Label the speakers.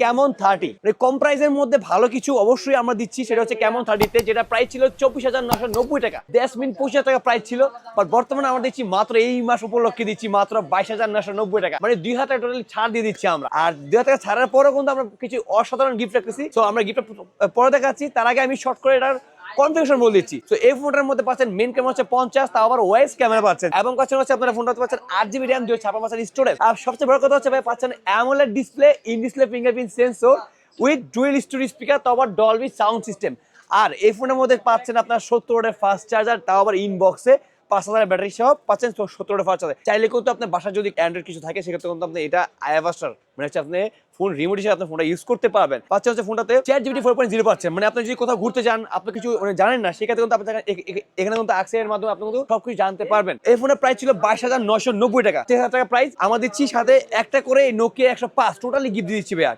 Speaker 1: Camon 30 মানে কম প্রাইসের মধ্যে ভালো কিছু অবশ্যই আমরা দিচ্ছি, সেটা হচ্ছে ক্যামন 30 তে, যেটা প্রাইস ছিল 24,990 টাকা। দ্যাটস মিন 25,000 টাকা প্রাইস ছিল, বাট বর্তমানে আমরা দিচ্ছি মাত্র এই মাস উপলক্ষে দিচ্ছি মাত্র 22,990 টাকা, মানে 2,000 টাকা টোটালি ছাড় দিয়ে দিচ্ছি আমরা। আর 2,000 টাকা ছাড়ার পরেও কিন্তু আমরা কিছু অসাধারণ গিফট রাখতেছি। তো আমরা গিফট পরে দেখাচ্ছি, তার আগে আমি শর্ট করে এটার কনফিগারেশন বলে দিচ্ছি। তো এই ফোনটার মধ্যে পাচ্ছেন মেইন ক্যামেরা হচ্ছে 50, তাও আবার ওয়াইস ক্যামেরা পাচ্ছেন, এবং পাচ্ছেন হচ্ছে আপনারা ফোনটা পাচ্ছেন 8GB RAM 256 স্টোরেজ। আর সবচেয়ে বড় কথা হচ্ছে ভাই পাচ্ছেন AMOLED display, in display fingerprint sensor with dual storage speaker, তাও আবার ডলবি সাউন্ড সিস্টেম। আর এই ফোনের মধ্যে পাচ্ছেন আপনার 70 ওয়াটের ফাস্ট চার্জার, তাও আবার ইনবক্সে 5000 ব্যাটারি সহ পাচ্ছেন 70 ওয়াটের ফাস্ট চার্জার। চাইলে কিন্তু আপনার বাসায় যদি অ্যান্ড্রয়েড কিছু থাকে সেক্ষেত্রে কিন্তু আপনি এটা আইভাস্টার মানে হচ্ছে আপনি ফোন রিমোট হিসেবে আপনার ফোনটা ইউজ করতে পারবেন। পাচ্ছেন হচ্ছে ফোনটাতে ChatGPT 4.0 পাচ্ছেন, মানে আপনি যদি কোথাও ঘুরতে যান, আপনি কিছু জানেন না, সেক্ষেত্রে কিন্তু আপনি এখানে কিন্তু অ্যাক্সেসের মাধ্যমে আপনি কিন্তু সবকিছু জানতে পারবেন। এই ফোনের প্রাইস ছিল 22,990 টাকা। 3,000 টাকা প্রাইস আমরা দিচ্ছি, সাথে একটা করে নোকিয়া 105 টোটালি গিফট দিচ্ছি ভাইয়া।